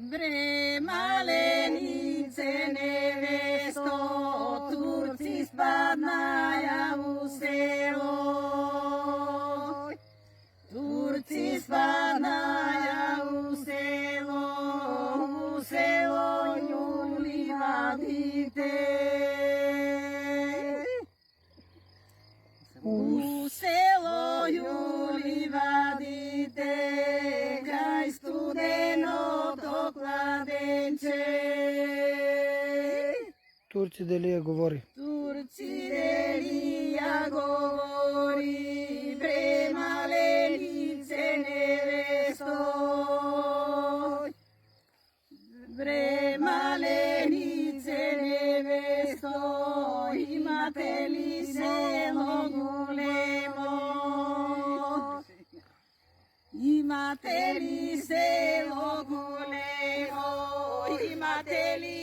Bre malenice nevjesto, Turci spadnaja u selo. Turci spadnaja u selo Juli vadite. U selo Juli vadite, kaj studeno to kladenče. Турци Делија говори. Турци Делија говори, бре маленице невесто. Бре маленице невесто, имате ли село големо? Имате ли село големо? Имате ли